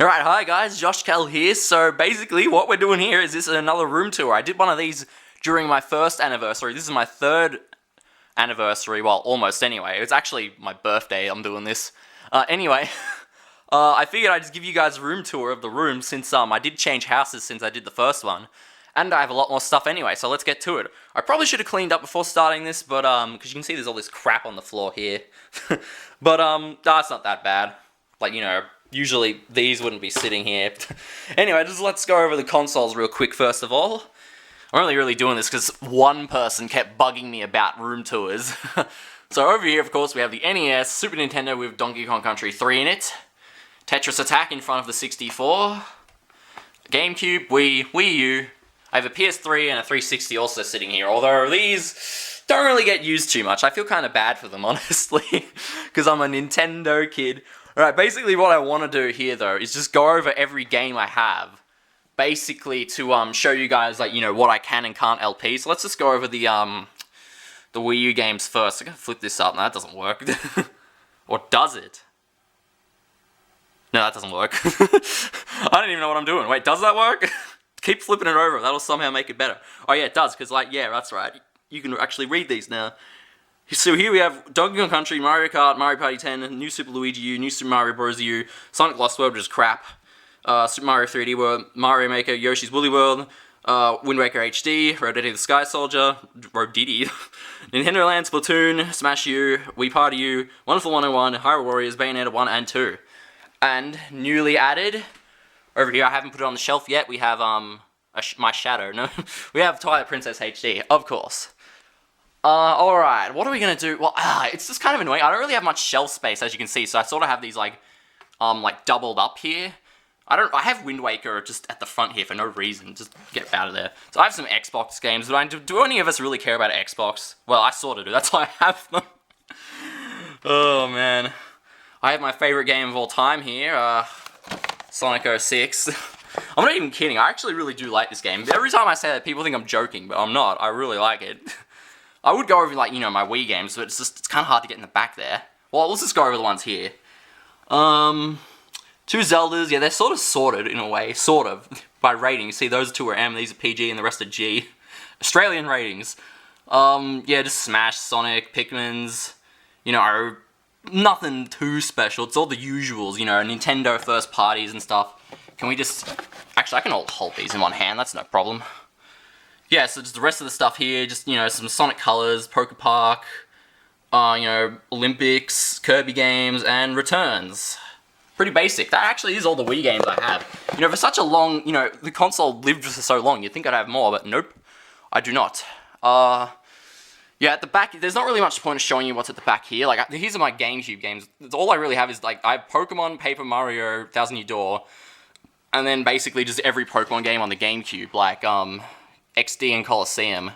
Alright, hi guys, JoshKall here. So basically what we're doing here is this is another room tour. I did one of these during my first anniversary. This is my third anniversary, well, almost anyway. It's actually my birthday I'm doing this. Anyway, I figured I'd just give you guys a room tour of the room since I did change houses since I did the first one. And I have a lot more stuff anyway, so let's get to it. I probably should have cleaned up before starting this, but, because you can see there's all this crap on the floor here. But, that's not that bad. Like, you know, usually these wouldn't be sitting here. Anyway, just let's go over the consoles real quick first of all. I'm only really doing this because one person kept bugging me about room tours. So over here, of course, we have the NES, Super Nintendo with Donkey Kong Country 3 in it. Tetris Attack in front of the 64. GameCube, Wii U. I have a PS3 and a 360 also sitting here, although these don't really get used too much. I feel kind of bad for them, honestly, because I'm a Nintendo kid. Alright, basically what I want to do here, though, is just go over every game I have, basically to show you guys, like, you know, what I can and can't LP. So let's just go over the Wii U games first. I'm going to flip this up. No, that doesn't work. Or does it? No, that doesn't work. I don't even know what I'm doing. Wait, does that work? Keep flipping it over. That'll somehow make it better. Oh yeah, it does, because, like, yeah, that's right. You can actually read these now. So here we have Donkey Kong Country, Mario Kart, Mario Party 10, New Super Luigi U, New Super Mario Bros. U, Sonic Lost World, which is crap, Super Mario 3D World, Mario Maker, Yoshi's Woolly World, Wind Waker HD, Road-Diddy the Sky Soldier, Road-Diddy, Nintendo Land, Splatoon, Smash U, Wii Party U, Wonderful 101, Hyrule Warriors, Bayonetta 1 and 2. And newly added, over here, I haven't put it on the shelf yet, we have, My Shadow, no? We have Twilight Princess HD, of course. Alright, what are we gonna do? Well, it's just kind of annoying. I don't really have much shelf space, as you can see, so I sort of have these, like doubled up here. I have Wind Waker just at the front here for no reason, just get out of there. So I have some Xbox games, but do any of us really care about Xbox? Well, I sort of do, that's why I have them. Oh, man. I have my favorite game of all time here, Sonic 06. I'm not even kidding, I actually really do like this game. Every time I say that, people think I'm joking, but I'm not. I really like it. I would go over, like, you know, my Wii games, but it's kind of hard to get in the back there. Well, let's just go over the ones here. Two Zeldas, yeah, they're sort of sorted in a way, sort of, by rating. See, those two are M, these are PG, and the rest are G. Australian ratings. Yeah, just Smash, Sonic, Pikmin's, you know, nothing too special. It's all the usuals, you know, Nintendo first parties and stuff. Can we just, actually, I can hold these in one hand, that's no problem. Yeah, so just the rest of the stuff here, just, you know, some Sonic Colors, Poker Park, you know, Olympics, Kirby games, and Returns. Pretty basic. That actually is all the Wii games I have. You know, for such a long, you know, the console lived for so long, you'd think I'd have more, but nope, I do not. Yeah, at the back, there's not really much point of showing you what's at the back here. Like, these are my GameCube games. All I really have is, like, I have Pokemon, Paper Mario, Thousand Year Door, and then basically just every Pokemon game on the GameCube, like, XD and Coliseum.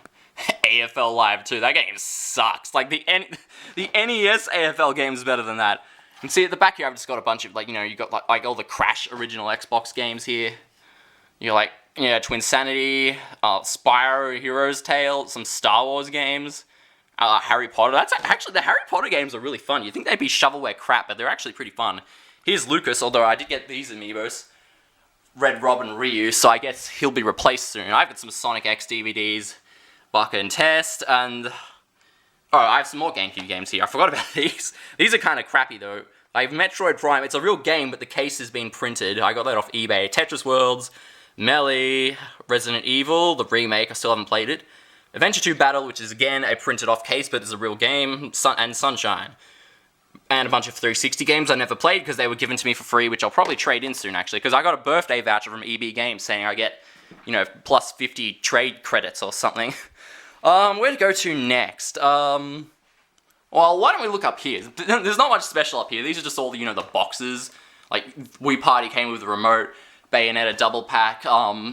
AFL Live 2, that game sucks. Like, the NES AFL game is better than that. And see, at the back here, I've just got a bunch of, like, you know, you got, like all the Crash original Xbox games here. You're like, yeah, Twinsanity, Spyro, Hero's Tale, some Star Wars games, Harry Potter. Actually, the Harry Potter games are really fun. You'd think they'd be shovelware crap, but they're actually pretty fun. Here's Lucas, although I did get these amiibos. Red Robin Ryu, so I guess he'll be replaced soon. I've got some Sonic X DVDs, Bucket and Test, and... Oh, I have some more GameCube games here. I forgot about these. These are kind of crappy, though. Like, Metroid Prime, it's a real game, but the case has been printed. I got that off eBay. Tetris Worlds, Melee, Resident Evil, the remake, I still haven't played it. Adventure 2 Battle, which is, again, a printed-off case, but it's a real game, and Sunshine. And a bunch of 360 games I never played because they were given to me for free, which I'll probably trade in soon, actually, because I got a birthday voucher from EB Games saying I get, you know, plus 50 trade credits or something. Where to go to next? Well, why don't we look up here? There's not much special up here. These are just all, you know, the boxes. Like, Wii Party came with the remote, Bayonetta double pack,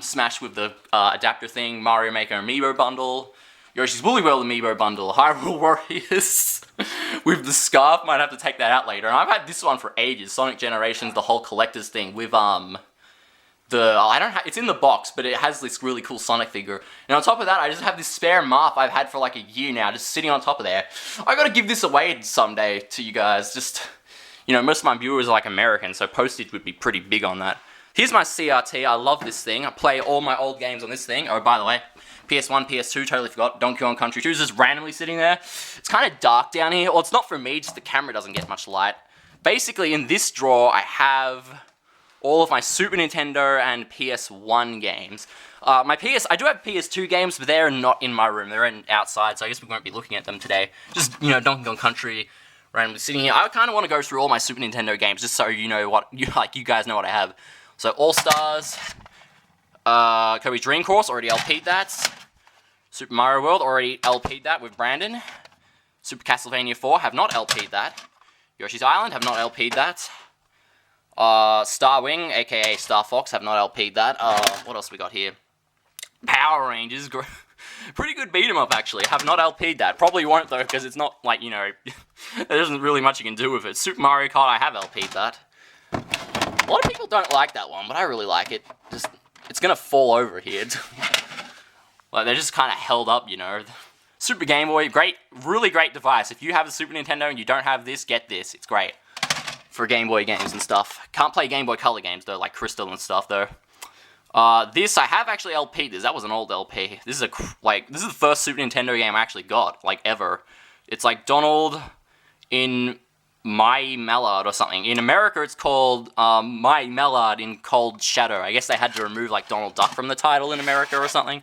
Smash with the adapter thing, Mario Maker Amiibo bundle, Yoshi's Woolly World Amiibo bundle, Hyrule Warriors with the scarf. Might have to take that out later. And I've had this one for ages. Sonic Generations, the whole collector's thing with it's in the box, but it has this really cool Sonic figure. And on top of that, I just have this spare Marth I've had for like a year now, just sitting on top of there. I gotta give this away someday to you guys. Just, you know, most of my viewers are like American, so postage would be pretty big on that. Here's my CRT. I love this thing. I play all my old games on this thing. Oh, by the way, PS1, PS2, totally forgot. Donkey Kong Country 2 is just randomly sitting there. It's kind of dark down here. Well, it's not for me, just the camera doesn't get much light. Basically, in this drawer, I have all of my Super Nintendo and PS1 games. I do have PS2 games, but they're not in my room. They're outside, so I guess we won't be looking at them today. Just, you know, Donkey Kong Country randomly sitting here. I kind of want to go through all my Super Nintendo games, just so you know what, you guys know what I have. So, All-Stars, Kirby's Dream Course, already LP'd that. Super Mario World, already LP'd that with Brandon. Super Castlevania 4, have not LP'd that. Yoshi's Island, have not LP'd that. Star Wing, aka Star Fox, have not LP'd that. What else we got here? Power Rangers, pretty good beat 'em up actually. Have not LP'd that. Probably won't though, because it's not like, you know, there isn't really much you can do with it. Super Mario Kart, I have LP'd that. A lot of people don't like that one, but I really like it. Just, it's gonna fall over here. Like, they're just kind of held up, you know. Super Game Boy, great, really great device. If you have a Super Nintendo and you don't have this, get this. It's great for Game Boy games and stuff. Can't play Game Boy Color games though, like Crystal and stuff though. This I have actually LP'd this. That was an old LP. This is this is the first Super Nintendo game I actually got, like ever. It's like Donald in My Mallard or something. In America, it's called My Mallard in Cold Shadow. I guess they had to remove like Donald Duck from the title in America or something.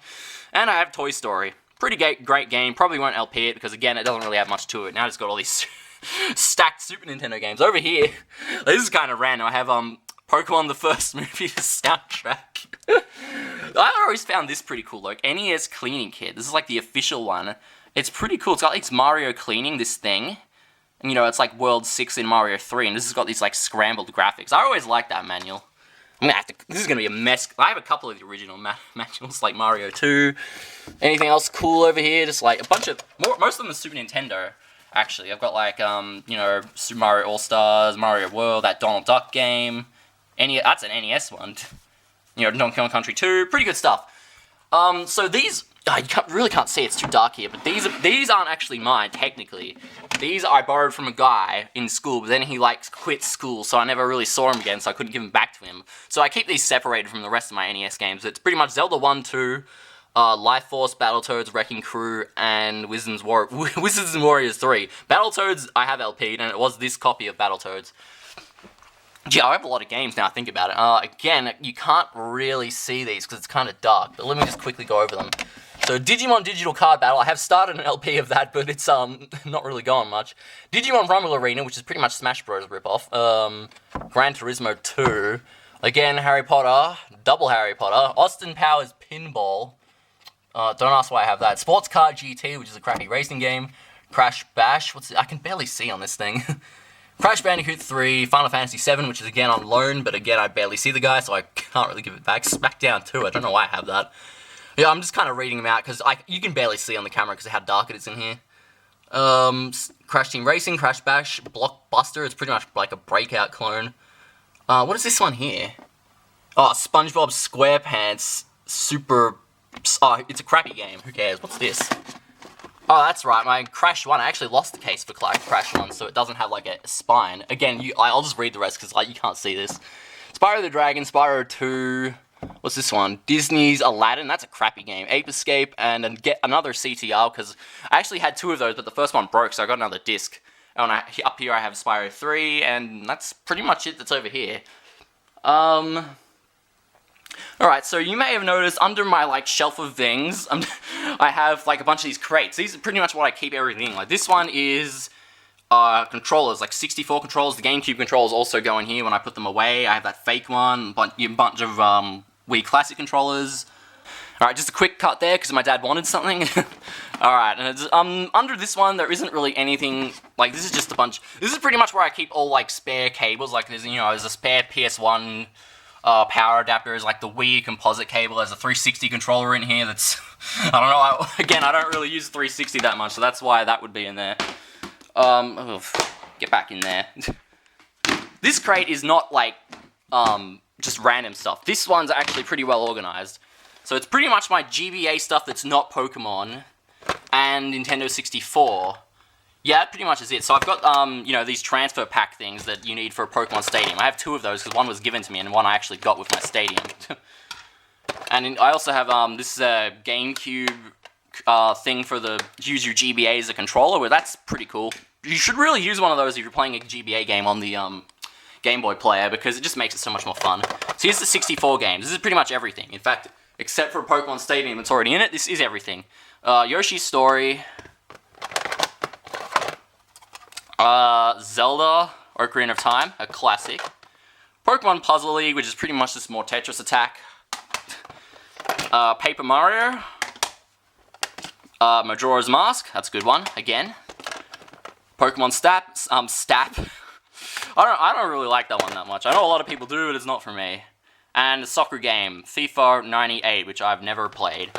And I have Toy Story. Pretty great game. Probably won't LP it because again, it doesn't really have much to it. Now it's got all these stacked Super Nintendo games. Over here, this is kind of random. I have Pokemon the First Movie soundtrack. I always found this pretty cool, like NES cleaning kit. This is like the official one. It's pretty cool. It's got like Mario cleaning this thing. And you know, it's like World 6 in Mario 3, and this has got these like scrambled graphics. I always like that manual. I'm gonna have to, this is gonna be a mess. I have a couple of the original manuals, like Mario 2. Anything else cool over here? Just like a bunch of, most of them are Super Nintendo. Actually, I've got like, you know, Super Mario All-Stars, Mario World, that Donald Duck game. That's an NES one. You know, Donkey Kong Country 2, pretty good stuff. So these, you really can't see, it's too dark here, but these aren't actually mine, technically. These I borrowed from a guy in school, but then he, like, quit school, so I never really saw him again, so I couldn't give them back to him. So I keep these separated from the rest of my NES games. It's pretty much Zelda 1, 2, Life Force, Battletoads, Wrecking Crew, and Wizards and Warriors 3. Battletoads, I have LP'd, and it was this copy of Battletoads. Yeah, I have a lot of games now, I think about it. Again, you can't really see these because it's kind of dark, but let me just quickly go over them. So, Digimon Digital Card Battle, I have started an LP of that, but it's not really going much. Digimon Rumble Arena, which is pretty much Smash Bros. Ripoff. Gran Turismo 2. Again, Harry Potter. Double Harry Potter. Austin Powers Pinball. Don't ask why I have that. Sports Car GT, which is a crappy racing game. Crash Bash. I can barely see on this thing. Crash Bandicoot 3, Final Fantasy 7, which is again on loan, but again I barely see the guy, so I can't really give it back. Smackdown 2, I don't know why I have that. Yeah, I'm just kind of reading them out, because you can barely see on the camera because of how dark it is in here. Crash Team Racing, Crash Bash, Blockbuster, it's pretty much like a Breakout clone. What is this one here? Oh, SpongeBob SquarePants Super... Oh, it's a crappy game, who cares? What's this? Oh, that's right, my Crash 1, I actually lost the case for Crash 1, so it doesn't have, like, a spine. Again, I'll just read the rest, because, like, you can't see this. Spyro the Dragon, Spyro 2, what's this one? Disney's Aladdin, that's a crappy game. Ape Escape, and then get another CTR, because I actually had 2 of those, but the first one broke, so I got another disc. And up here I have Spyro 3, and that's pretty much it that's over here. Alright, so you may have noticed under my, like, shelf of things, I have, like, a bunch of these crates. These are pretty much what I keep everything in. Like, this one is controllers, like 64 controllers. The GameCube controllers also go in here when I put them away. I have that fake one, a bunch of Wii Classic controllers. Alright, just a quick cut there, because my dad wanted something. Alright, and under this one, there isn't really anything, like, this is just a bunch, this is pretty much where I keep all, like, spare cables, like, there's, you know, there's a spare PS1 power adapters, like the Wii composite cable. There's a 360 controller in here that's, I don't know, again, I don't really use 360 that much, so that's why that would be in there. Get back in there. This crate is not, like, just random stuff. This one's actually pretty well organized. So it's pretty much my GBA stuff that's not Pokemon, and Nintendo 64. Yeah, that pretty much is it. So I've got, you know, these transfer pack things that you need for a Pokemon Stadium. I have 2 of those because one was given to me and one I actually got with my Stadium. And I also have, this is a GameCube thing for to use your GBA as a controller, where that's pretty cool. You should really use one of those if you're playing a GBA game on the Game Boy player, because it just makes it so much more fun. So here's the 64 games. This is pretty much everything. In fact, except for Pokemon Stadium that's already in it, this is everything. Yoshi's Story, Zelda, Ocarina of Time, a classic. Pokemon Puzzle League, which is pretty much just more Tetris Attack. Paper Mario. Majora's Mask, that's a good one, again. Pokemon Stap. I don't really like that one that much. I know a lot of people do, but it's not for me. And a soccer game, FIFA 98, which I've never played.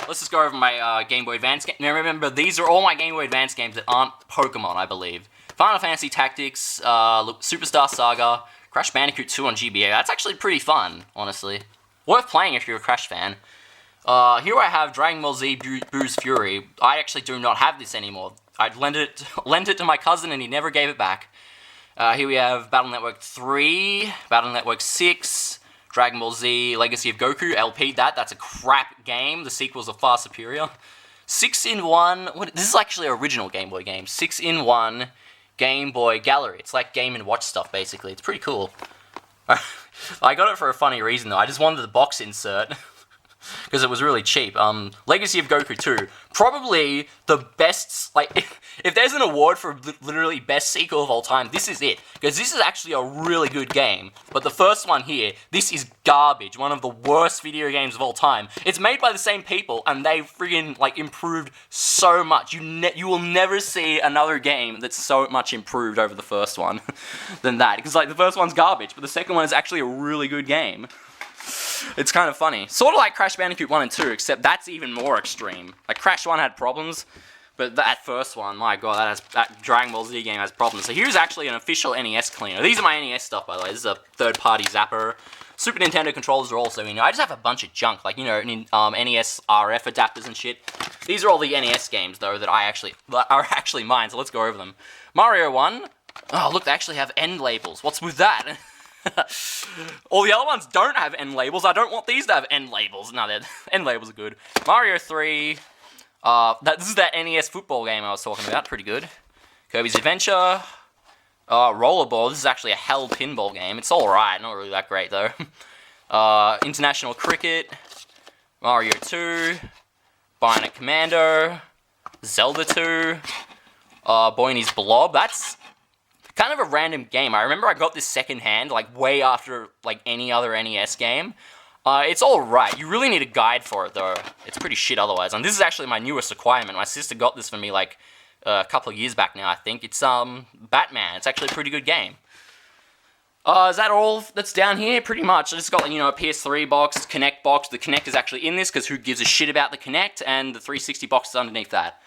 Let's just go over my Game Boy Advance game. Now remember, these are all my Game Boy Advance games that aren't Pokemon, I believe. Final Fantasy Tactics, Superstar Saga, Crash Bandicoot 2 on GBA. That's actually pretty fun, honestly. Worth playing if you're a Crash fan. Here I have Dragon Ball Z Boo's Fury. I actually do not have this anymore. I'd lent it to my cousin and he never gave it back. Here we have Battle Network 3, Battle Network 6, Dragon Ball Z Legacy of Goku, LP'd that's a crap game. The sequels are far superior. 6-in-1, this is actually an original Game Boy game. 6-in-1 Game Boy Gallery. It's like Game & Watch stuff, basically. It's pretty cool. I got it for a funny reason, though. I just wanted the box insert. Because it was really cheap. Legacy of Goku 2. Probably the best, like, if there's an award for literally best sequel of all time, this is it. Because this is actually a really good game. But the first one here, this is garbage. One of the worst video games of all time. It's made by the same people, and they friggin', like, improved so much. You will never see another game that's so much improved over the first one than that. Because, like, the first one's garbage, but the second one is actually a really good game. It's kind of funny. Sort of like Crash Bandicoot 1 and 2, except that's even more extreme. Like, Crash 1 had problems, but that first one, my god, that Dragon Ball Z game has problems. So here's actually an official NES cleaner. These are my NES stuff, by the way. This is a third-party zapper. Super Nintendo controllers are also in here. I just have a bunch of junk, like, you know, NES RF adapters and shit. These are all the NES games, though, that are actually mine, so let's go over them. Mario 1. Oh, look, they actually have end labels. What's with that? All the other ones don't have end labels. I don't want these to have end labels. No, end labels are good. Mario 3. This is that NES football game I was talking about. Pretty good. Kirby's Adventure. Rollerball. This is actually a hell pinball game. It's alright. Not really that great, though. International Cricket. Mario 2. Bionic Commando. Zelda 2. Boy and His Blob. That's kind of a random game. I remember I got this secondhand, like, way after, like, any other NES game. It's alright. You really need a guide for it, though. It's pretty shit otherwise. And this is actually my newest acquirement. My sister got this for me, like, a couple of years back now, I think. It's, Batman. It's actually a pretty good game. Is that all that's down here? Pretty much. I just got, you know, a PS3 box, Kinect box. The Kinect is actually in this, because who gives a shit about the Kinect? And the 360 box is underneath that.